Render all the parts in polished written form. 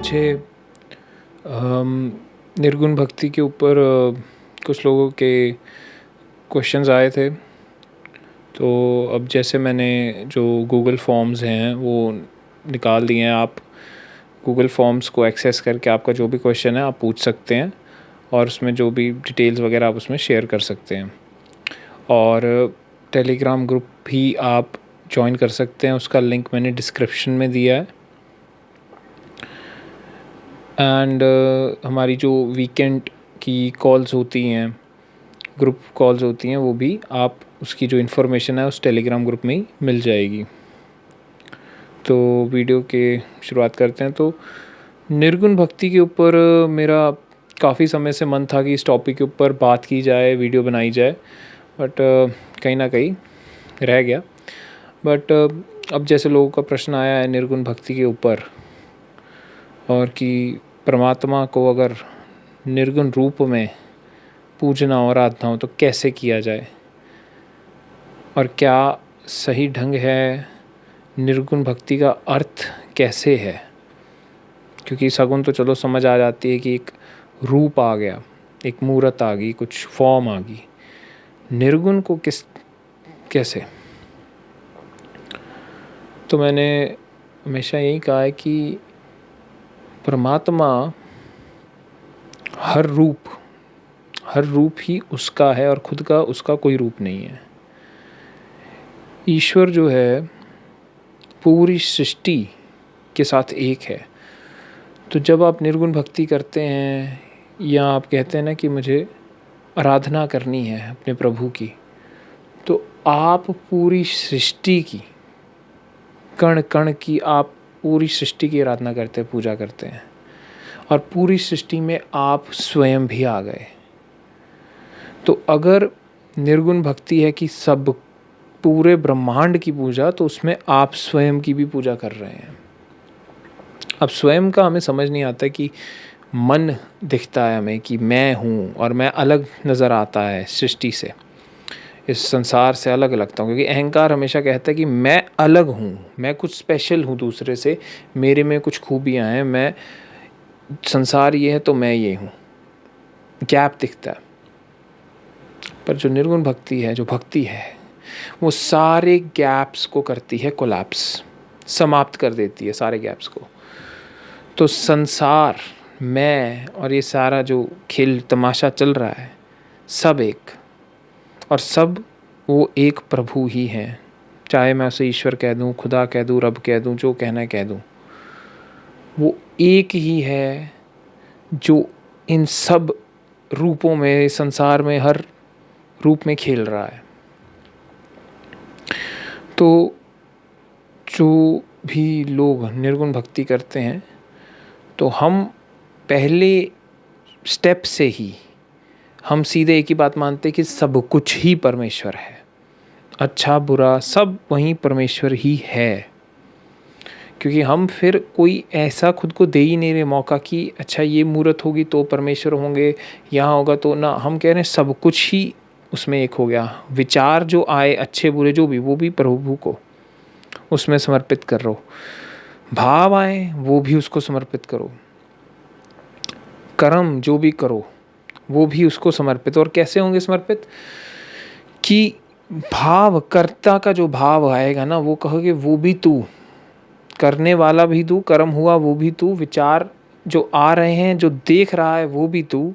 मुझे निर्गुण भक्ति के ऊपर कुछ लोगों के क्वेश्चंस आए थे। तो अब जैसे मैंने जो गूगल फॉर्म्स हैं वो निकाल दिए हैं। आप गूगल फॉर्म्स को एक्सेस करके आपका जो भी क्वेश्चन है आप पूछ सकते हैं और उसमें जो भी डिटेल्स वगैरह आप उसमें शेयर कर सकते हैं। और टेलीग्राम ग्रुप भी आप जॉइन कर सकते हैं, उसका लिंक मैंने डिस्क्रिप्शन में दिया है। एंड हमारी जो वीकेंड की कॉल्स होती हैं, ग्रुप कॉल्स होती हैं, वो भी आप उसकी जो इन्फॉर्मेशन है उस टेलीग्राम ग्रुप में ही मिल जाएगी। तो वीडियो के शुरुआत करते हैं। तो निर्गुण भक्ति के ऊपर मेरा काफ़ी समय से मन था कि इस टॉपिक के ऊपर बात की जाए, वीडियो बनाई जाए, बट कहीं ना कहीं रह गया। बट अब जैसे लोगों का प्रश्न आया है निर्गुण भक्ति के ऊपर, और कि परमात्मा को अगर निर्गुण रूप में पूजना और आराधना हो तो कैसे किया जाए, और क्या सही ढंग है, निर्गुण भक्ति का अर्थ कैसे है। क्योंकि सगुण तो चलो समझ आ जाती है कि एक रूप आ गया, एक मूर्त आ गई, कुछ फॉर्म आ गई। निर्गुण को कैसे। तो मैंने हमेशा यही कहा है कि परमात्मा हर रूप ही उसका है और खुद का उसका कोई रूप नहीं है। ईश्वर जो है पूरी सृष्टि के साथ एक है। तो जब आप निर्गुण भक्ति करते हैं या आप कहते हैं ना कि मुझे आराधना करनी है अपने प्रभु की, तो आप पूरी सृष्टि की, कण कण की, आप पूरी सृष्टि की आराधना करते हैं, पूजा करते हैं। और पूरी सृष्टि में आप स्वयं भी आ गए। तो अगर निर्गुण भक्ति है कि सब पूरे ब्रह्मांड की पूजा, तो उसमें आप स्वयं की भी पूजा कर रहे हैं। अब स्वयं का हमें समझ नहीं आता कि मन दिखता है हमें कि मैं हूँ और मैं अलग नज़र आता है सृष्टि से, इस संसार से अलग लगता हूँ। क्योंकि अहंकार हमेशा कहता है कि मैं अलग हूँ, मैं कुछ स्पेशल हूँ दूसरे से, मेरे में कुछ खूबियाँ हैं, मैं संसार ये है तो मैं ये हूँ, गैप दिखता है। पर जो निर्गुण भक्ति है, जो भक्ति है, वो सारे गैप्स को करती है कोलैप्स, समाप्त कर देती है सारे गैप्स को। तो संसार, मैं और ये सारा जो खेल तमाशा चल रहा है, सब एक, और सब वो एक प्रभु ही हैं। चाहे मैं उसे ईश्वर कह दूँ, खुदा कह दूँ, रब कह दूँ, जो कहना है कह दूँ, वो एक ही है जो इन सब रूपों में, संसार में हर रूप में खेल रहा है। तो जो भी लोग निर्गुण भक्ति करते हैं, तो हम पहले स्टेप से ही हम सीधे एक ही बात मानते हैं कि सब कुछ ही परमेश्वर है, अच्छा बुरा सब वहीं परमेश्वर ही है। क्योंकि हम फिर कोई ऐसा खुद को दे ही नहीं रहे मौका कि अच्छा ये मूर्त होगी तो परमेश्वर होंगे, यहाँ होगा तो ना। हम कह रहे हैं सब कुछ ही उसमें एक हो गया। विचार जो आए अच्छे बुरे जो भी, वो भी प्रभु को उसमें समर्पित कर लो। भाव आए वो भी उसको समर्पित करो। कर्म जो भी करो वो भी उसको समर्पित। और कैसे होंगे समर्पित कि भाव, कर्ता का जो भाव आएगा ना, वो कहोगे वो भी तू, करने वाला भी तू, कर्म हुआ वो भी तू, विचार जो आ रहे हैं, जो देख रहा है वो भी तू,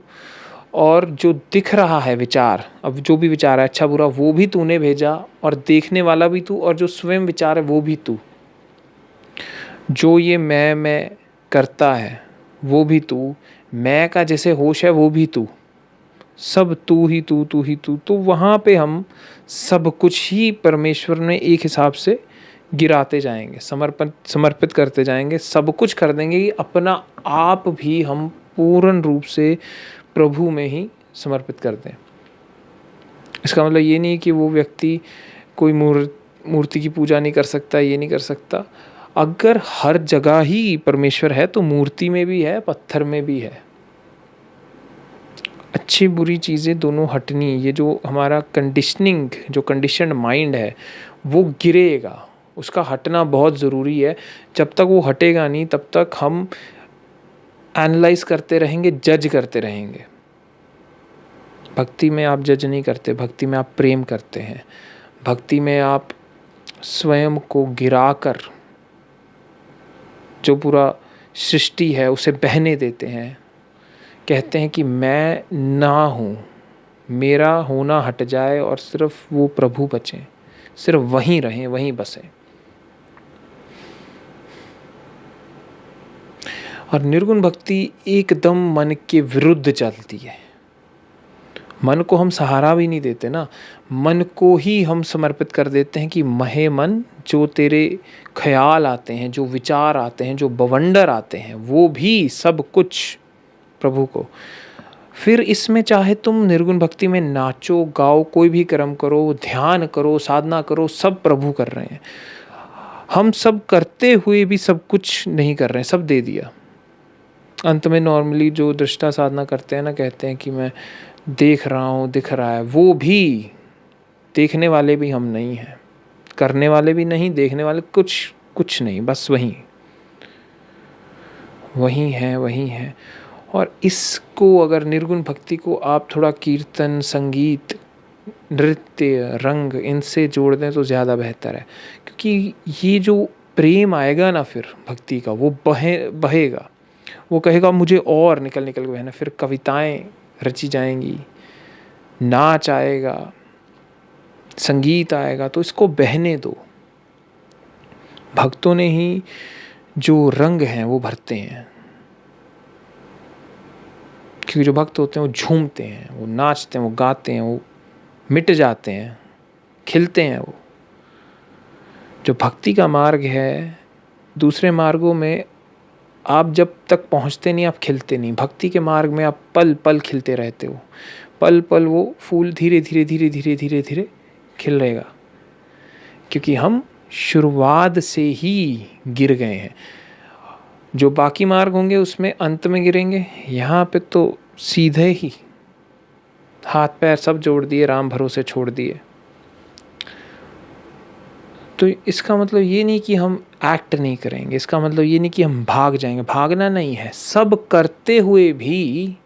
और जो दिख रहा है विचार, अब जो भी विचार है अच्छा बुरा, वो भी तूने भेजा, और देखने वाला भी तू, और जो स्वयं विचार है वो भी तू। जो ये मैं करता है वो भी तू, मैं का जैसे होश है वो भी तू, सब तू ही तू, तू ही तू। तो वहाँ पे हम सब कुछ ही परमेश्वर ने एक हिसाब से गिराते जाएंगे, समर्पित करते जाएंगे, सब कुछ कर देंगे कि अपना आप भी हम पूर्ण रूप से प्रभु में ही समर्पित कर दें। इसका मतलब ये नहीं कि वो व्यक्ति कोई मूर्ति की पूजा नहीं कर सकता, ये नहीं कर सकता। अगर हर जगह ही परमेश्वर है तो मूर्ति में भी है, पत्थर में भी है। अच्छी बुरी चीज़ें दोनों हटनी। ये जो हमारा कंडीशनिंग, जो कंडीशन्ड माइंड है, वो गिरेगा, उसका हटना बहुत ज़रूरी है। जब तक वो हटेगा नहीं तब तक हम एनालाइज करते रहेंगे, जज करते रहेंगे। भक्ति में आप जज नहीं करते, भक्ति में आप प्रेम करते हैं। भक्ति में आप स्वयं को गिराकर जो पूरा सृष्टि है उसे बहने देते हैं। कहते हैं कि मैं ना हूँ, मेरा होना हट जाए और सिर्फ वो प्रभु बचें, सिर्फ वहीं रहें, वहीं बसें। और निर्गुण भक्ति एकदम मन के विरुद्ध चलती है। मन को हम सहारा भी नहीं देते ना, मन को ही हम समर्पित कर देते हैं कि महे मन, जो तेरे ख्याल आते हैं, जो विचार आते हैं, जो बवंडर आते हैं, वो भी सब कुछ प्रभु को। फिर इसमें चाहे तुम निर्गुण भक्ति में नाचो, गाओ, कोई भी कर्म करो, ध्यान करो, साधना करो, सब प्रभु कर रहे हैं। हम सब करते हुए भी सब कुछ नहीं कर रहे हैं, सब दे दिया। अंत में नॉर्मली जो दृष्टा साधना करते हैं ना, कहते हैं कि मैं देख रहा हूँ, दिख रहा है। वो भी देखने वाले भी हम नहीं हैं, करने वाले भी नहीं, देखने वाले कुछ नहीं, बस वहीं है। और इसको अगर निर्गुण भक्ति को आप थोड़ा कीर्तन, संगीत, नृत्य, रंग इनसे जोड़ दें तो ज़्यादा बेहतर है। क्योंकि ये जो प्रेम आएगा ना फिर भक्ति का, वो बहेगा। वो कहेगा मुझे और निकल के बहना। फिर कविताएं रची जाएंगी, नाच आएगा, संगीत आएगा, तो इसको बहने दो। भक्तों ने ही जो रंग हैं वो भरते हैं। क्योंकि जो भक्त होते हैं वो झूमते हैं, वो नाचते हैं, वो गाते हैं, वो मिट जाते हैं, खिलते हैं। वो जो भक्ति का मार्ग है, दूसरे मार्गों में आप जब तक पहुंचते नहीं, आप खिलते नहीं। भक्ति के मार्ग में आप पल पल खिलते रहते हो, पल पल वो फूल धीरे धीरे खिल रहेगा। क्योंकि हम शुरुआत से ही गिर गए हैं। जो बाकी मार्ग होंगे उसमें अंत में गिरेंगे, यहाँ पे तो सीधे ही हाथ पैर सब जोड़ दिए, राम भरोसे छोड़ दिए। तो इसका मतलब ये नहीं कि हम एक्ट नहीं करेंगे, इसका मतलब ये नहीं कि हम भाग जाएंगे। भागना नहीं है, सब करते हुए भी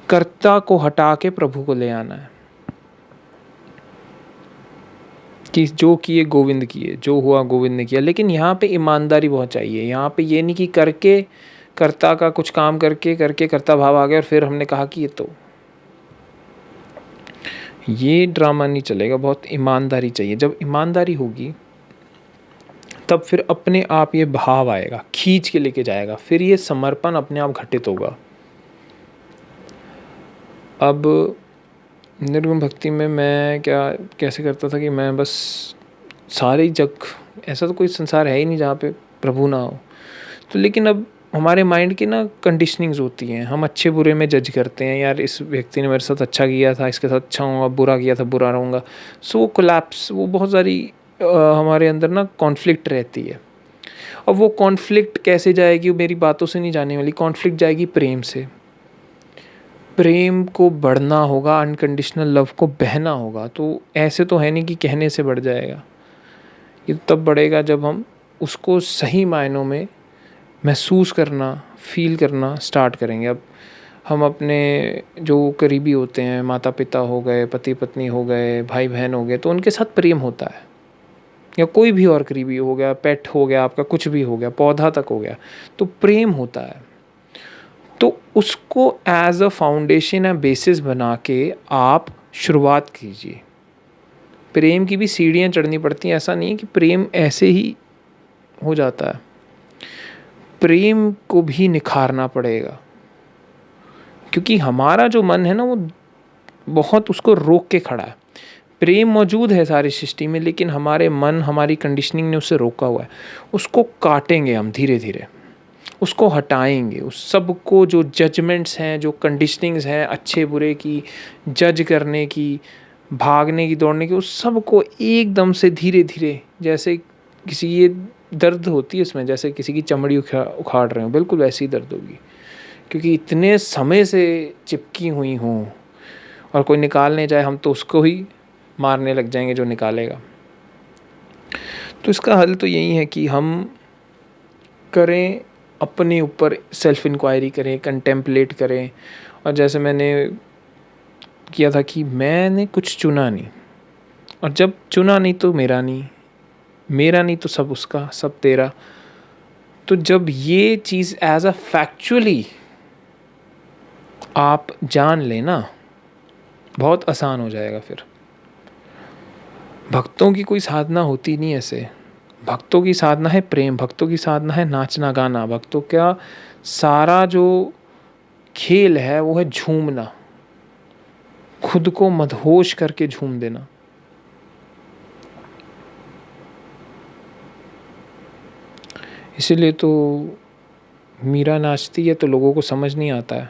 कर्ता को हटा के प्रभु को ले आना है। कि जो किए गोविंद किए, जो हुआ गोविंद ने किया। लेकिन यहाँ पे ईमानदारी बहुत चाहिए। यहाँ पे ये नहीं कि करके कर्ता का कुछ काम करके कर्ता भाव आ गया और फिर हमने कहा कि ये ड्रामा नहीं चलेगा। बहुत ईमानदारी चाहिए। जब ईमानदारी होगी तब फिर अपने आप ये भाव आएगा, खींच के लेके जाएगा। फिर ये समर्पण अपने आप घटित होगा। अब निर्गुण भक्ति में मैं कैसे करता था कि मैं बस सारे जग, ऐसा तो कोई संसार है ही नहीं जहाँ पे प्रभु ना हो। तो लेकिन अब हमारे माइंड की ना कंडीशनिंग्स होती हैं। हम अच्छे बुरे में जज करते हैं, यार इस व्यक्ति ने मेरे साथ अच्छा किया था, इसके साथ अच्छा होगा, बुरा किया था बुरा रहूँगा। सो वो कोलैप्स, वो बहुत सारी हमारे अंदर ना कॉन्फ्लिक्ट रहती है। अब वो कॉन्फ्लिक्ट कैसे जाएगी? वो मेरी बातों से नहीं जाने वाली। कॉन्फ्लिक्ट जाएगी प्रेम से। प्रेम को बढ़ना होगा, अनकंडीशनल लव को बहना होगा। तो ऐसे तो है नहीं कि कहने से बढ़ जाएगा। ये तब बढ़ेगा जब हम उसको सही मायनों में महसूस करना, फील करना स्टार्ट करेंगे। अब हम अपने जो करीबी होते हैं, माता पिता हो गए, पति पत्नी हो गए, भाई बहन हो गए, तो उनके साथ प्रेम होता है। या कोई भी और करीबी हो गया, पेट हो गया आपका, कुछ भी हो गया, पौधा तक हो गया, तो प्रेम होता है। तो उसको एज अ फाउंडेशन या बेसिस बना के आप शुरुआत कीजिए। प्रेम की भी सीढ़ियाँ चढ़नी पड़ती हैं। ऐसा नहीं है कि प्रेम ऐसे ही हो जाता है। प्रेम को भी निखारना पड़ेगा। क्योंकि हमारा जो मन है ना, वो बहुत उसको रोक के खड़ा है। प्रेम मौजूद है सारी सृष्टि में, लेकिन हमारे मन, हमारी कंडीशनिंग ने उसे रोका हुआ है। उसको काटेंगे हम धीरे धीरे, उसको हटाएंगे। उस सब को, जो जजमेंट्स हैं, जो कंडीशनिंग्स हैं अच्छे बुरे की, जज करने की, भागने की, दौड़ने की, उस सब को एकदम से धीरे धीरे, जैसे किसी ये दर्द होती है इसमें, जैसे किसी की चमड़ी उखाड़ रहे हो, बिल्कुल वैसी दर्द होगी। क्योंकि इतने समय से चिपकी हुई हों और कोई निकालने जाए, हम तो उसको ही मारने लग जाएंगे जो निकालेगा। तो इसका हल तो यही है कि हम करें अपने ऊपर सेल्फ इंक्वायरी करें, कंटेम्पलेट करें। और जैसे मैंने किया था कि मैंने कुछ चुना नहीं, और जब चुना नहीं तो मेरा नहीं, मेरा नहीं तो सब उसका, सब तेरा। तो जब ये चीज़ एज अ फैक्चुअली आप जान लेना, बहुत आसान हो जाएगा फिर। भक्तों की कोई साधना होती नहीं ऐसे। भक्तों की साधना है प्रेम, भक्तों की साधना है नाचना गाना, भक्तों का सारा जो खेल है वो है झूमना, खुद को मदहोश करके झूम देना। इसीलिए तो मीरा नाचती है तो लोगों को समझ नहीं आता है।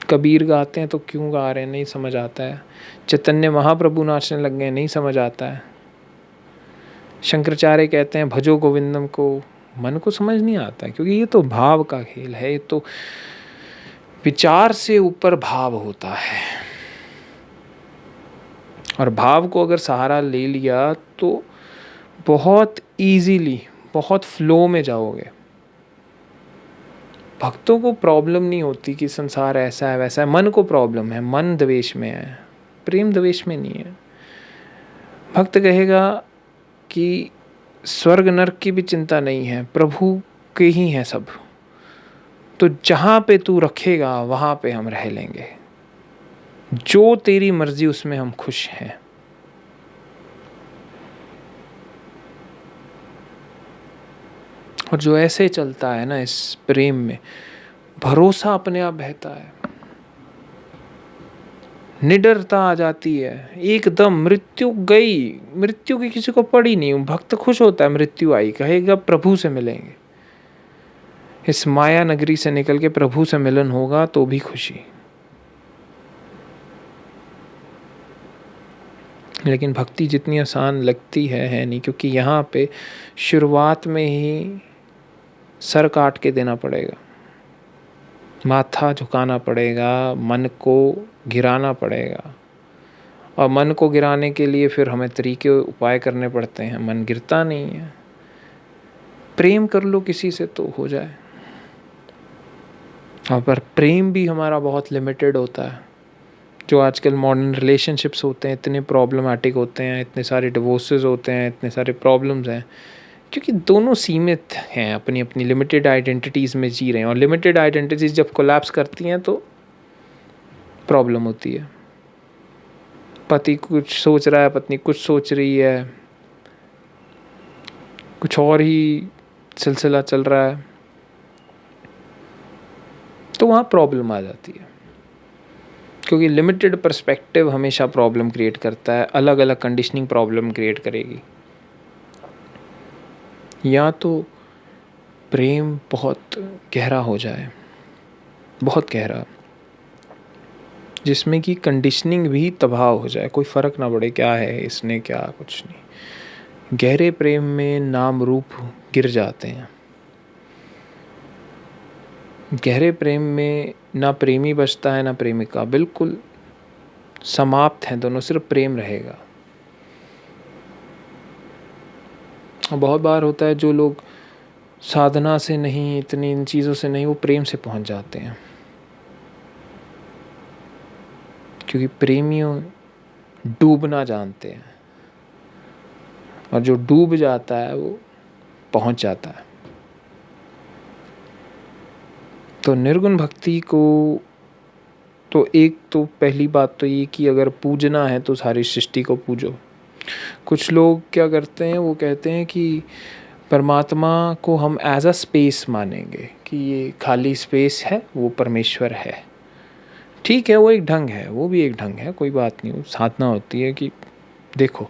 कबीर गाते हैं तो क्यों गा रहे हैं नहीं समझ आता है। चैतन्य महाप्रभु नाचने लग गए नहीं समझ आता है। शंकराचार्य कहते हैं भजो गोविंदम को, मन को समझ नहीं आता है, क्योंकि ये तो भाव का खेल है। ये तो विचार से ऊपर भाव होता है, और भाव को अगर सहारा ले लिया तो बहुत इजीली, बहुत फ्लो में जाओगे। भक्तों को प्रॉब्लम नहीं होती कि संसार ऐसा है वैसा है, मन को प्रॉब्लम है, मन द्वेष में है, प्रेम द्वेष में नहीं है। भक्त कहेगा कि स्वर्ग नरक की भी चिंता नहीं है, प्रभु के ही हैं सब, तो जहाँ पे तू रखेगा वहाँ पे हम रह लेंगे, जो तेरी मर्जी उसमें हम खुश हैं। और जो ऐसे चलता है ना इस प्रेम में, भरोसा अपने आप बहता है, निडरता आ जाती है, एकदम मृत्यु गई, मृत्यु की किसी को पड़ी नहीं। भक्त खुश होता है मृत्यु आई, कहेगा प्रभु से मिलेंगे, इस माया नगरी से निकल के प्रभु से मिलन होगा तो भी खुशी। लेकिन भक्ति जितनी आसान लगती है नहीं, क्योंकि यहाँ पे शुरुआत में ही सर काट के देना पड़ेगा, माथा झुकाना पड़ेगा, मन को गिराना पड़ेगा। और मन को गिराने के लिए फिर हमें तरीके उपाय करने पड़ते हैं, मन गिरता नहीं है। प्रेम कर लो किसी से तो हो जाए। और पर प्रेम भी हमारा बहुत लिमिटेड होता है। जो आजकल मॉडर्न रिलेशनशिप्स होते हैं इतने प्रॉब्लमेटिक होते हैं, इतने सारे डिवोर्सेस होते हैं, इतने सारे प्रॉब्लम्स हैं, क्योंकि दोनों सीमित हैं, अपनी अपनी लिमिटेड आइडेंटिटीज़ में जी रहे हैं। और लिमिटेड आइडेंटिटीज़ जब कोलैप्स करती हैं तो प्रॉब्लम होती है। पति कुछ सोच रहा है, पत्नी कुछ सोच रही है, कुछ और ही सिलसिला चल रहा है, तो वहाँ प्रॉब्लम आ जाती है। क्योंकि लिमिटेड पर्सपेक्टिव हमेशा प्रॉब्लम क्रिएट करता है, अलग अलग कंडीशनिंग प्रॉब्लम क्रिएट करेगी। या तो प्रेम बहुत गहरा हो जाए, बहुत गहरा, जिसमें कि कंडीशनिंग भी तबाह हो जाए, कोई फ़र्क ना पड़े क्या है इसने क्या, कुछ नहीं। गहरे प्रेम में नाम रूप गिर जाते हैं। गहरे प्रेम में ना प्रेमी बचता है ना प्रेमिका, बिल्कुल समाप्त हैं दोनों, सिर्फ प्रेम रहेगा। और बहुत बार होता है जो लोग साधना से नहीं, इतनी इन चीज़ों से नहीं, वो प्रेम से पहुंच जाते हैं। क्योंकि प्रेमियों डूबना जानते हैं, और जो डूब जाता है वो पहुंच जाता है। तो निर्गुण भक्ति को तो एक तो पहली बात तो ये कि अगर पूजना है तो सारी सृष्टि को पूजो। कुछ लोग क्या करते हैं, वो कहते हैं कि परमात्मा को हम एज अ स्पेस मानेंगे, कि ये खाली स्पेस है वो परमेश्वर है। ठीक है, वो एक ढंग है, वो भी एक ढंग है, कोई बात नहीं, साधना होती है कि देखो।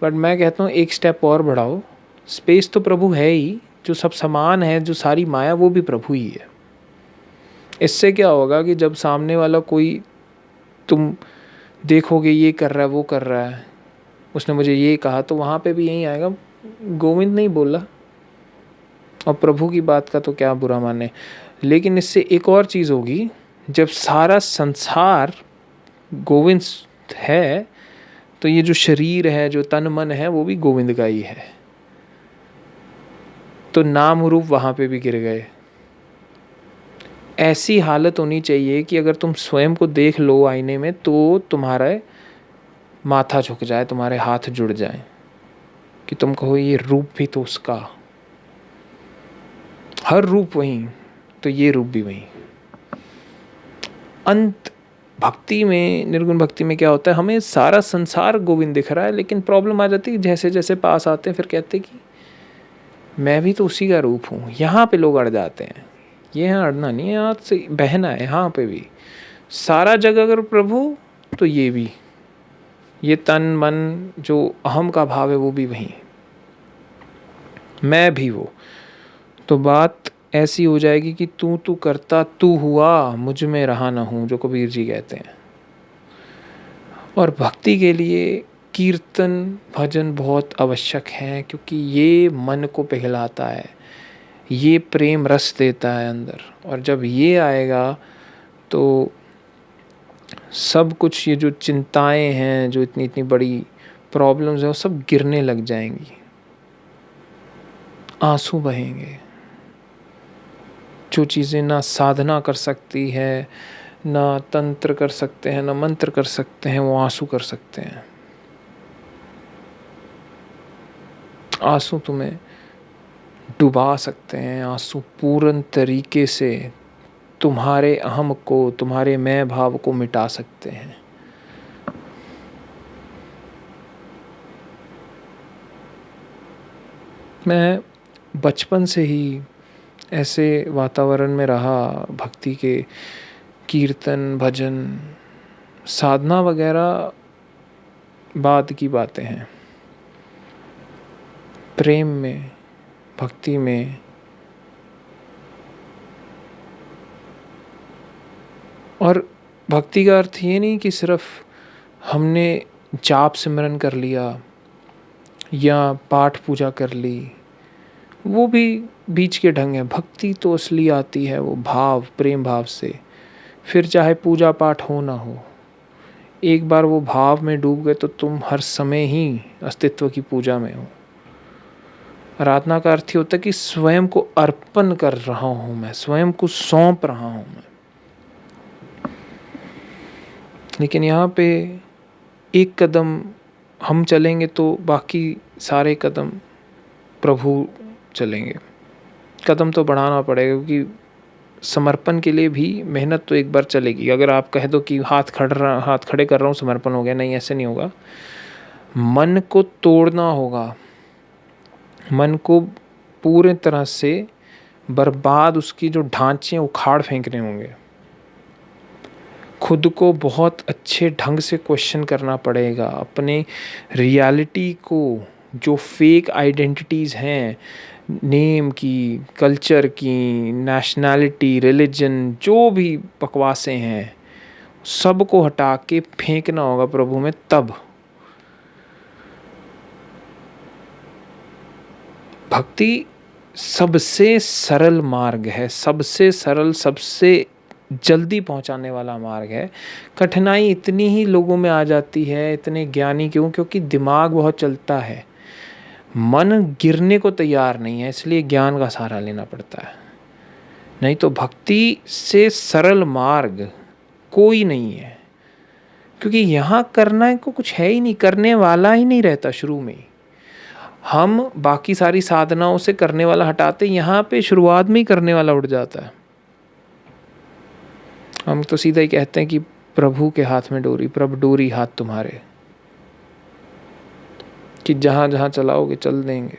बट मैं कहता हूँ एक स्टेप और बढ़ाओ, स्पेस तो प्रभु है ही, जो सब समान है, जो सारी माया वो भी प्रभु ही है। इससे क्या होगा कि जब सामने वाला कोई, तुम देखोगे ये कर रहा है वो कर रहा है, उसने मुझे ये कहा, तो वहाँ पे भी यही आएगा, गोविंद नहीं बोला, और प्रभु की बात का तो क्या बुरा माने। लेकिन इससे एक और चीज़ होगी, जब सारा संसार गोविंद है तो ये जो शरीर है, जो तन मन है, वो भी गोविंद का ही है। तो नाम रूप वहाँ पे भी गिर गए। ऐसी हालत होनी चाहिए कि अगर तुम स्वयं को देख लो आईने में तो तुम्हारा माथा झुक जाए, तुम्हारे हाथ जुड़ जाएं, कि तुम कहो ये रूप भी तो उसका, हर रूप वही तो ये रूप भी वही। अंत भक्ति में, निर्गुण भक्ति में क्या होता है, हमें सारा संसार गोविंद दिख रहा है, लेकिन प्रॉब्लम आ जाती है जैसे जैसे पास आते हैं फिर कहते हैं कि मैं भी तो उसी का रूप हूँ। यहाँ पे लोग अड़ जाते हैं। ये यहाँ अड़ना नहीं है, यहाँ से बहना है। यहाँ पे भी सारा जग अगर प्रभु तो ये भी, ये तन मन जो अहम का भाव है वो भी वही, मैं भी वो। तो बात ऐसी हो जाएगी कि तू करता तू हुआ, मुझ में रहा ना हूँ, जो कबीर जी कहते हैं। और भक्ति के लिए कीर्तन भजन बहुत आवश्यक है, क्योंकि ये मन को पिघलाता है, ये प्रेम रस देता है अंदर। और जब ये आएगा तो सब कुछ, ये जो चिंताएं हैं, जो इतनी इतनी बड़ी प्रॉब्लम्स हैं, वो सब गिरने लग जाएंगी, आंसू बहेंगे। जो चीज़ें ना साधना कर सकती है, ना तंत्र कर सकते हैं, ना मंत्र कर सकते हैं, वो आंसू कर सकते हैं। आंसू तुम्हें डुबा सकते हैं। आंसू पूर्ण तरीके से तुम्हारे अहम को, तुम्हारे मैं भाव को मिटा सकते हैं। मैं बचपन से ही ऐसे वातावरण में रहा, भक्ति के कीर्तन भजन साधना वगैरह बाद की बातें हैं। प्रेम में, भक्ति में और भक्ति का अर्थ ये नहीं कि सिर्फ हमने जाप सिमरन कर लिया या पाठ पूजा कर ली, वो भी बीच के ढंग है। भक्ति तो असली आती है वो भाव, प्रेम भाव से। फिर चाहे पूजा पाठ हो ना हो, एक बार वो भाव में डूब गए तो तुम हर समय ही अस्तित्व की पूजा में हो। आराधना का अर्थ ही होता है कि स्वयं को अर्पण कर रहा हूँ मैं, स्वयं को सौंप रहा हूँ मैं। लेकिन यहाँ पे एक कदम हम चलेंगे तो बाकी सारे कदम प्रभु चलेंगे। कदम तो बढ़ाना पड़ेगा, क्योंकि समर्पण के लिए भी मेहनत तो एक बार चलेगी। अगर आप कह दो कि हाथ खड़े कर रहा हूँ समर्पण हो गया, नहीं, ऐसे नहीं होगा। मन को तोड़ना होगा, मन को पूरे तरह से बर्बाद, उसकी जो ढांचे उखाड़ फेंकने होंगे। खुद को बहुत अच्छे ढंग से क्वेश्चन करना पड़ेगा, अपने रियलिटी को, जो फेक आइडेंटिटीज़ हैं, नेम की, कल्चर की, नेशनैलिटी, रिलीजन, जो भी बकवासें हैं, सबको हटा के फेंकना होगा प्रभु में। तब भक्ति सबसे सरल मार्ग है, सबसे सरल, सबसे जल्दी पहुंचाने वाला मार्ग है। कठिनाई इतनी ही लोगों में आ जाती है, इतने ज्ञानी क्यों? क्योंकि दिमाग बहुत चलता है, मन गिरने को तैयार नहीं है, इसलिए ज्ञान का सहारा लेना पड़ता है। नहीं तो भक्ति से सरल मार्ग कोई नहीं है, क्योंकि यहाँ करना को कुछ है ही नहीं, करने वाला ही नहीं रहता शुरू में। हम बाकी सारी साधनाओं से करने वाला हटाते, यहाँ पे शुरुआत में ही करने वाला उठ जाता है। हम तो सीधा ही कहते हैं कि प्रभु के हाथ में डोरी, प्रभु डोरी हाथ तुम्हारे, कि जहाँ जहाँ चलाओगे चल देंगे।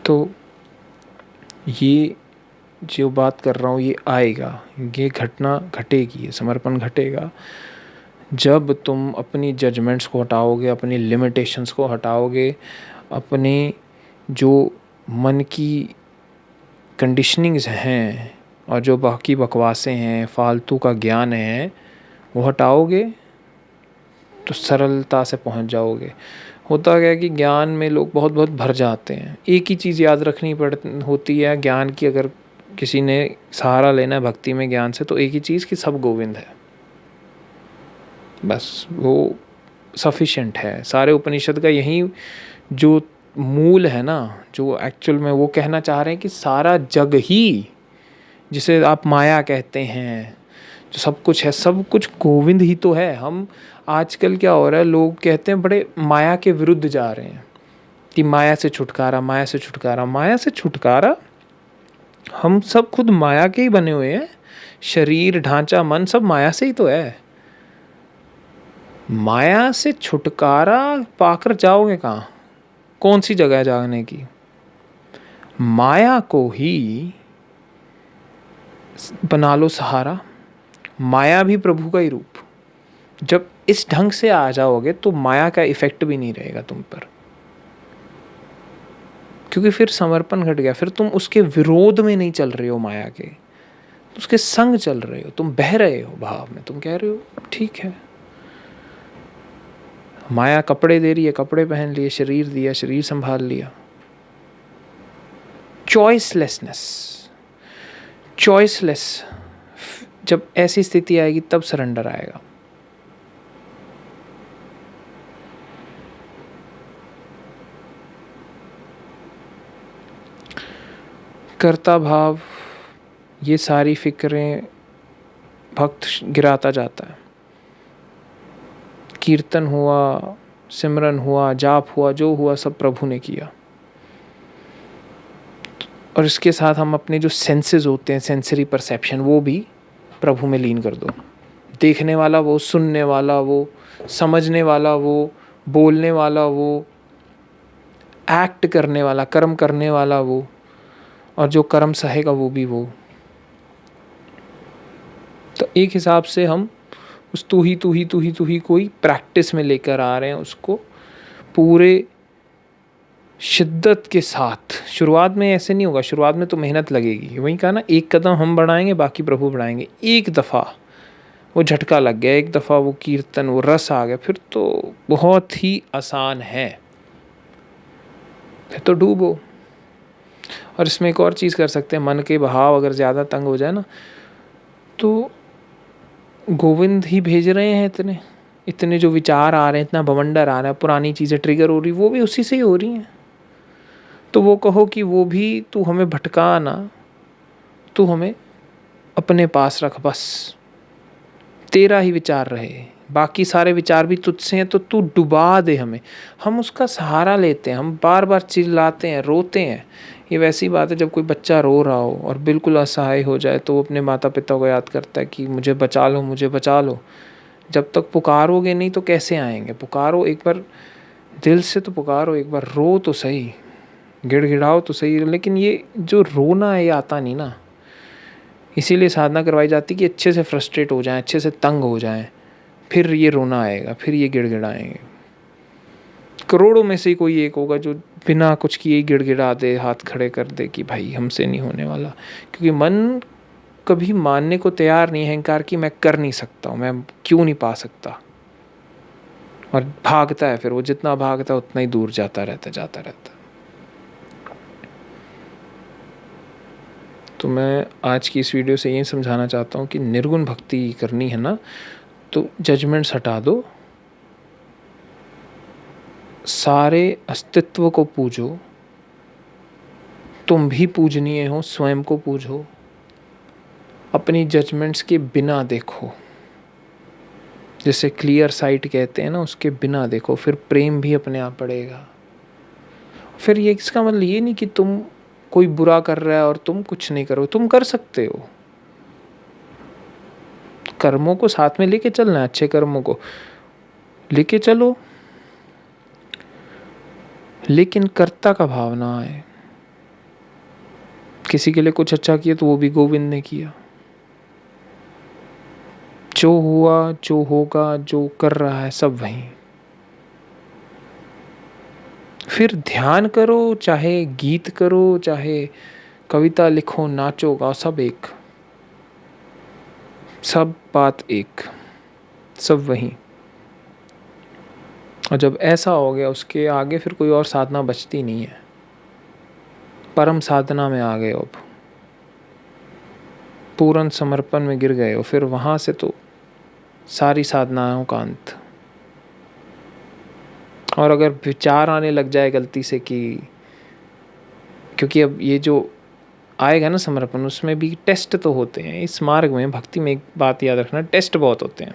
तो ये जो बात कर रहा हूँ ये आएगा, ये घटना घटेगी, ये समर्पण घटेगा जब तुम अपनी जजमेंट्स को हटाओगे, अपनी लिमिटेशंस को हटाओगे, अपने जो मन की कंडीशनिंग्स हैं और जो बाकी बकवासें हैं, फालतू का ज्ञान है, वो हटाओगे तो सरलता से पहुंच जाओगे। होता क्या है कि ज्ञान में लोग बहुत बहुत भर जाते हैं। एक ही चीज़ याद रखनी होती है ज्ञान की, अगर किसी ने सहारा लेना है भक्ति में ज्ञान से, तो एक ही चीज़ कि सब गोविंद है। बस वो सफिशिएंट है। सारे उपनिषद का यही जो मूल है ना, जो एक्चुअल में वो कहना चाह रहे हैं कि सारा जग ही, जिसे आप माया कहते हैं, जो सब कुछ है, सब कुछ गोविंद ही तो है। हम आजकल क्या हो रहा है, लोग कहते हैं बड़े माया के विरुद्ध जा रहे हैं कि माया से छुटकारा, माया से छुटकारा। माया से छुटकारा, हम सब खुद माया के ही बने हुए हैं। शरीर, ढांचा, मन सब माया से ही तो है। माया से छुटकारा पाकर जाओगे कहाँ? कौन सी जगह जाने की? माया को ही बना लो सहारा। माया भी प्रभु का ही रूप। जब इस ढंग से आ जाओगे तो माया का इफेक्ट भी नहीं रहेगा तुम पर, क्योंकि फिर समर्पण घट गया। फिर तुम उसके विरोध में नहीं चल रहे हो माया के, उसके संग चल रहे हो। तुम बह रहे हो भाव में, तुम कह रहे हो ठीक है, माया कपड़े दे रही है, कपड़े पहन लिए, शरीर दिया, शरीर संभाल लिया। चॉइसलेसनेस, चॉइसलेस, जब ऐसी स्थिति आएगी तब सरेंडर आएगा। कर्ता भाव, ये सारी फिक्रें भक्त गिराता जाता है। कीर्तन हुआ, सिमरन हुआ, जाप हुआ, जो हुआ सब प्रभु ने किया। और इसके साथ हम अपने जो सेंसेस होते हैं, सेंसरी परसेप्शन, वो भी प्रभु में लीन कर दो। देखने वाला वो, सुनने वाला वो, समझने वाला वो, बोलने वाला वो, एक्ट करने वाला, कर्म करने वाला वो, और जो कर्म सहेगा वो भी वो। तो एक हिसाब से हम उस तू ही तू ही तू ही तू ही कोई प्रैक्टिस में लेकर आ रहे हैं उसको पूरे शिद्दत के साथ। शुरुआत में ऐसे नहीं होगा, शुरुआत में तो मेहनत लगेगी। वही कहा ना, एक कदम हम बढ़ाएंगे, बाकी प्रभु बढ़ाएंगे। एक दफ़ा वो झटका लग गया, एक दफ़ा वो कीर्तन, वो रस आ गया, फिर तो बहुत ही आसान है, फिर तो डूबो। और इसमें एक और चीज़ कर सकते हैं, मन के भाव अगर ज़्यादा तंग हो जाए ना, तो गोविंद ही भेज रहे हैं इतने इतने जो विचार आ रहे हैं, इतना बवंडर आ रहा है, पुरानी चीज़ें ट्रिगर हो रही, वो भी उसी से ही हो रही हैं। तो वो कहो कि वो भी तू हमें भटका ना, तू हमें अपने पास रख, बस तेरा ही विचार रहे, बाकी सारे विचार भी तुझसे हैं, तो तू डुबा दे हमें। हम उसका सहारा लेते हैं, हम बार बार चिल्लाते हैं, रोते हैं। ये वैसी बात है जब कोई बच्चा रो रहा हो और बिल्कुल असहाय हो जाए तो वो अपने माता पिता को याद करता है कि मुझे बचा लो, मुझे बचा लो। जब तक पुकारोगे नहीं तो कैसे आएंगे? पुकारो, एक बार दिल से तो पुकारो, एक बार रो तो सही, गिड़गिड़ाओ तो सही। लेकिन ये जो रोना है ये आता नहीं ना, इसीलिए साधना करवाई जाती कि अच्छे से फ्रस्ट्रेट हो जाएं, अच्छे से तंग हो जाएं, फिर ये रोना आएगा, फिर ये गिड़गिड़ाएंगे। करोड़ों में से कोई एक होगा जो बिना कुछ किए गिड़गिड़ा दे, हाथ खड़े कर दे कि भाई हमसे नहीं होने वाला। क्योंकि मन कभी मानने को तैयार नहीं है अहंकार की मैं कर नहीं सकता हूँ, मैं क्यों नहीं पा सकता, और भागता है। फिर वो जितना भागता है उतना ही दूर जाता रहता। तो मैं आज की इस वीडियो से ये समझाना चाहता हूँ कि निर्गुण भक्ति करनी है ना, तो जजमेंट्स हटा दो, सारे अस्तित्व को पूजो। तुम भी पूजनीय हो, स्वयं को पूजो, अपनी जजमेंट्स के बिना देखो, जैसे क्लियर साइट कहते हैं ना, उसके बिना देखो, फिर प्रेम भी अपने आप बढ़ेगा। फिर ये इसका मतलब ये नहीं कि तुम कोई बुरा कर रहा है और तुम कुछ नहीं करो, तुम कर सकते हो। कर्मों को साथ में लेके चलना है, अच्छे कर्मों को लेके चलो, लेकिन कर्ता का भाव ना आए। किसी के लिए कुछ अच्छा किया तो वो भी गोविंद ने किया। जो हुआ, जो होगा, जो कर रहा है सब वही। फिर ध्यान करो, चाहे गीत करो, चाहे कविता लिखो, नाचो गाओ, सब एक, सब बात एक, सब वही। और जब ऐसा हो गया उसके आगे फिर कोई और साधना बचती नहीं है। परम साधना में आ गए, अब पूर्ण समर्पण में गिर गए हो, फिर वहाँ से तो सारी साधनाओं का अंत। और अगर विचार आने लग जाए गलती से कि, क्योंकि अब ये जो आएगा ना समर्पण, उसमें भी टेस्ट तो होते हैं। इस मार्ग में, भक्ति में एक बात याद रखना, टेस्ट बहुत होते हैं,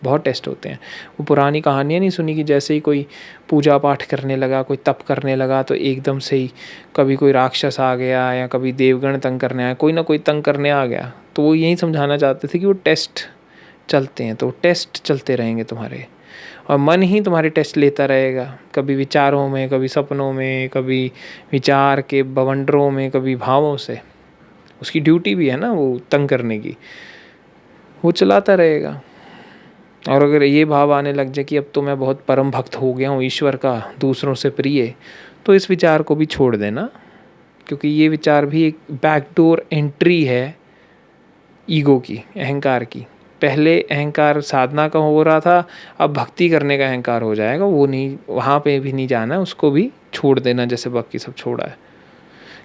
बहुत टेस्ट होते हैं। वो पुरानी कहानियाँ नहीं सुनी कि जैसे ही कोई पूजा पाठ करने लगा, कोई तप करने लगा, तो एकदम से ही कभी कोई राक्षस आ गया या कभी देवगण तंग करने आया, कोई ना कोई तंग करने आ गया। तो वो यही समझाना चाहते थे कि वो टेस्ट चलते हैं, तो टेस्ट चलते रहेंगे तुम्हारे, और मन ही तुम्हारे टेस्ट लेता रहेगा, कभी विचारों में, कभी सपनों में, कभी विचार के बवंडरों में, कभी भावों से। उसकी ड्यूटी भी है ना वो तंग करने की, वो चलाता रहेगा। और अगर ये भाव आने लग जाए कि अब तो मैं बहुत परम भक्त हो गया हूँ ईश्वर का, दूसरों से प्रिय, तो इस विचार को भी छोड़ देना, क्योंकि ये विचार भी एक बैकडोर एंट्री है ईगो की, अहंकार की। पहले अहंकार साधना का हो रहा था, अब भक्ति करने का अहंकार हो जाएगा। वो नहीं, वहाँ पे भी नहीं जाना, उसको भी छोड़ देना, जैसे बाकी सब छोड़ा है।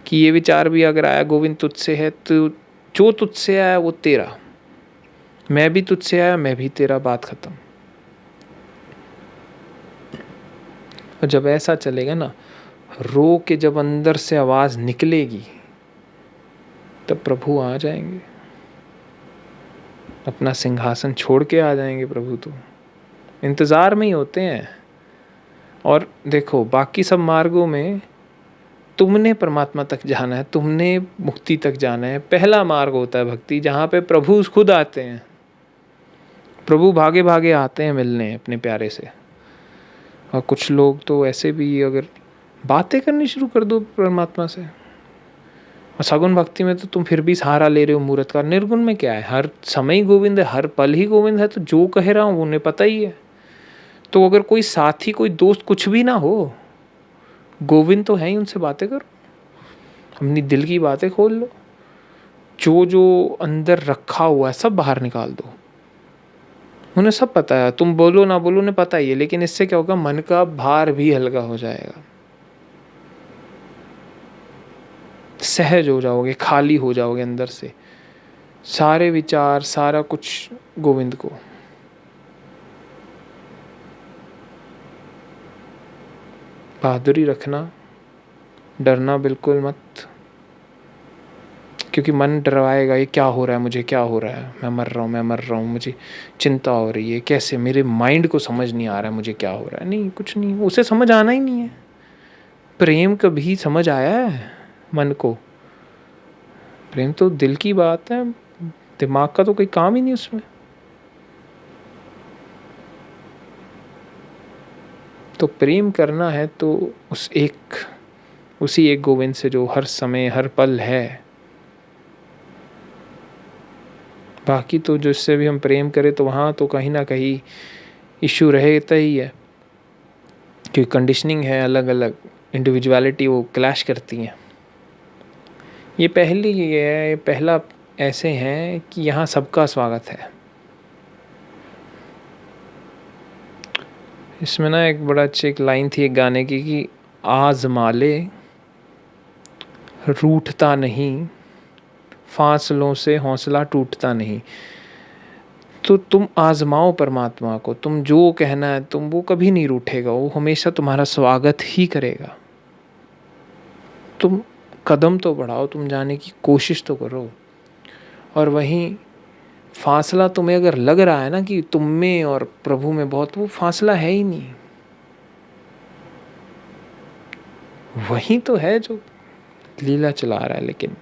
कि ये विचार भी अगर आया, गोविंद तुझसे है, तो जो तुझसे आया वो तेरा, मैं भी तुझसे आया, मैं भी तेरा, बात खत्म। और जब ऐसा चलेगा ना, रो के जब अंदर से आवाज निकलेगी, तब प्रभु आ जाएंगे, अपना सिंहासन छोड़ के आ जाएंगे प्रभु। तो इंतज़ार में ही होते हैं। और देखो, बाकी सब मार्गों में तुमने परमात्मा तक जाना है, तुमने मुक्ति तक जाना है। पहला मार्ग होता है भक्ति, जहाँ पे प्रभु खुद आते हैं। प्रभु भागे भागे आते हैं मिलने अपने प्यारे से। और कुछ लोग तो ऐसे भी, अगर बातें करनी शुरू कर दो परमात्मा से, और सगुण भक्ति में तो तुम फिर भी सहारा ले रहे हो मूर्त का। निर्गुण में क्या है, हर समय ही गोविंद है, हर पल ही गोविंद है। तो जो कह रहा हूँ उन्हें पता ही है। तो अगर कोई साथी, कोई दोस्त, कुछ भी ना हो, गोविंद तो है ही, उनसे बातें करो, अपनी दिल की बातें खोल लो, जो जो अंदर रखा हुआ है सब बाहर निकाल दो। उन्हें सब पता है, तुम बोलो ना बोलो उन्हें पता ही है। लेकिन इससे क्या होगा, मन का भार भी हल्का हो जाएगा, सहज हो जाओगे, खाली हो जाओगे अंदर से। सारे विचार, सारा कुछ गोविंद को। बहादुरी रखना, डरना बिल्कुल मत, क्योंकि मन डरवाएगा, ये क्या हो रहा है मुझे, क्या हो रहा है, मैं मर रहा हूँ, मैं मर रहा हूँ, मुझे चिंता हो रही है, कैसे, मेरे माइंड को समझ नहीं आ रहा है मुझे क्या हो रहा है। नहीं, कुछ नहीं, उसे समझ आना ही नहीं है। प्रेम कभी समझ आया है मन को? प्रेम तो दिल की बात है, दिमाग का तो कोई काम ही नहीं उसमें। तो प्रेम करना है तो उसी एक गोविंद से जो हर समय हर पल है। बाकी तो जिससे भी हम प्रेम करें तो वहाँ तो कहीं ना कहीं इश्यू रहता ही है, क्योंकि कंडीशनिंग है, अलग अलग इंडिविजुअलिटी वो क्लैश करती हैं। ये पहला ऐसे हैं कि यहाँ सबका स्वागत है। इसमें ना एक बड़ा अच्छी एक लाइन थी एक गाने की कि आज़मा ले रूठता नहीं, फासलों से हौसला टूटता नहीं। तो तुम आजमाओ परमात्मा को, तुम जो कहना है तुम, वो कभी नहीं रूठेगा, वो हमेशा तुम्हारा स्वागत ही करेगा। तुम कदम तो बढ़ाओ, तुम जाने की कोशिश तो करो। और वहीं फासला तुम्हें अगर लग रहा है ना कि तुम में और प्रभु में बहुत, वो फासला है ही नहीं, वही तो है जो लीला चला रहा है। लेकिन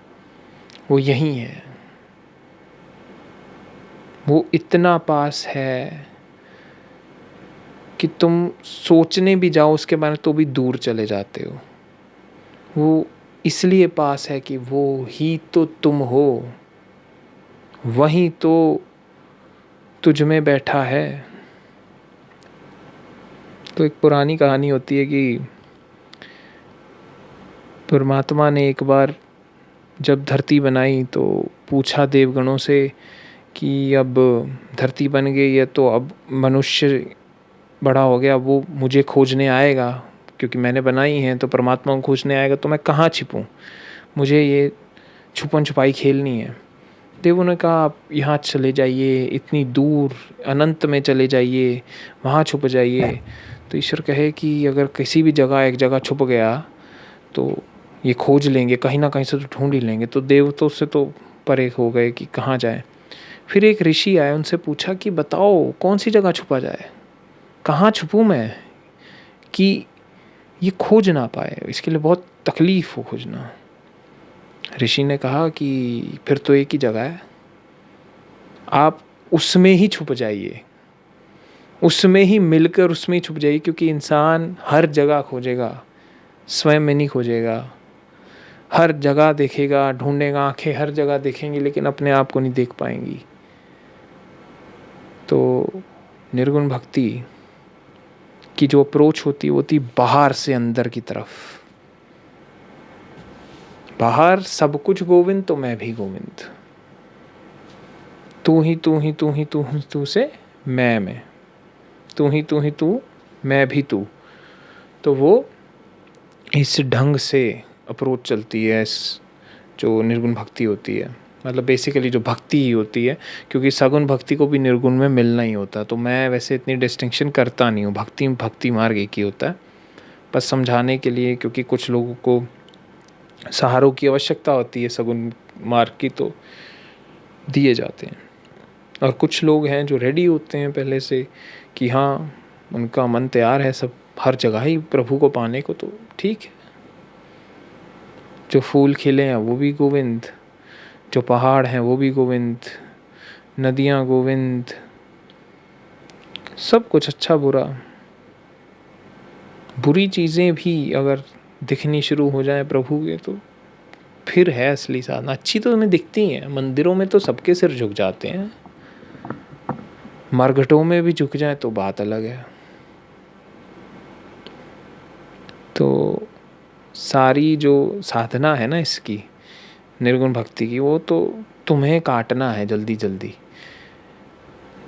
वो यही है, वो इतना पास है कि तुम सोचने भी जाओ उसके बारे में तो भी दूर चले जाते हो। वो इसलिए पास है कि वो ही तो तुम हो, वही तो तुझ में बैठा है। तो एक पुरानी कहानी होती है कि परमात्मा ने एक बार जब धरती बनाई तो पूछा देवगणों से कि अब धरती बन गई है तो अब मनुष्य बड़ा हो गया, वो मुझे खोजने आएगा, क्योंकि मैंने बनाई है, तो परमात्मा को खोजने आएगा, तो मैं कहाँ छिपूं, मुझे ये छुपन छुपाई खेलनी है। देवों ने कहा आप यहाँ चले जाइए, इतनी दूर अनंत में चले जाइए, वहाँ छुप जाइए। तो ईश्वर कहे कि अगर किसी भी जगह एक जगह छुप गया तो ये खोज लेंगे, कहीं ना कहीं से तो ढूंढ ही लेंगे। तो देवताओं से तो परे हो गए कि कहाँ जाए। फिर एक ऋषि आए, उनसे पूछा कि बताओ कौन सी जगह छुपा जाए, कहाँ छुपूँ मैं कि ये खोज ना पाए, इसके लिए बहुत तकलीफ़ हो खोजना। ऋषि ने कहा कि फिर तो एक ही जगह है, आप उसमें ही छुप जाइए, उसमें ही मिलकर उसमें ही छुप जाइए, क्योंकि इंसान हर जगह खोजेगा, स्वयं में नहीं खोजेगा। हर जगह देखेगा, ढूंढेगा, आंखें हर जगह देखेंगी लेकिन अपने आप को नहीं देख पाएंगी। तो निर्गुण भक्ति की जो अप्रोच होती है वो होती बाहर से अंदर की तरफ। बाहर सब कुछ गोविंद तो मैं भी गोविंद, तू ही तू ही तू ही तू ही तू से मैं, तू ही तू ही तू, मैं भी तू। तो वो इस ढंग से अप्रोच चलती है, इस जो निर्गुण भक्ति होती है, मतलब बेसिकली जो भक्ति ही होती है, क्योंकि सगुण भक्ति को भी निर्गुण में मिलना ही होता। तो मैं वैसे इतनी डिस्टिंक्शन करता नहीं हूँ, भक्ति मार्ग एक ही होता है, बस समझाने के लिए, क्योंकि कुछ लोगों को सहारों की आवश्यकता होती है सगुण मार्ग की, तो दिए जाते हैं। और कुछ लोग हैं जो रेडी होते हैं पहले से कि हाँ उनका मन तैयार है सब हर जगह ही प्रभु को पाने को, तो ठीक है। जो फूल खिले हैं वो भी गोविंद, जो पहाड़ हैं वो भी गोविंद, नदियाँ गोविंद, सब कुछ अच्छा बुरा। बुरी चीज़ें भी अगर दिखनी शुरू हो जाए प्रभु के तो फिर है असली साधना। अच्छी तो हमें दिखती हैं, मंदिरों में तो सबके सिर झुक जाते हैं, मरघटों में भी झुक जाए तो बात अलग है। तो सारी जो साधना है ना इसकी निर्गुण भक्ति की, वो तो तुम्हें काटना है जल्दी जल्दी।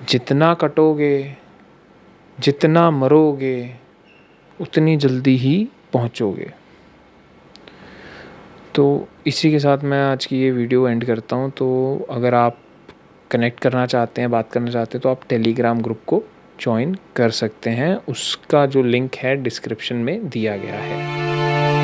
जितना कटोगे, जितना मरोगे, उतनी जल्दी ही पहुंचोगे। तो इसी के साथ मैं आज की ये वीडियो एंड करता हूँ। तो अगर आप कनेक्ट करना चाहते हैं, बात करना चाहते हैं, तो आप टेलीग्राम ग्रुप को ज्वाइन कर सकते हैं। उसका जो लिंक है डिस्क्रिप्शन में दिया गया है।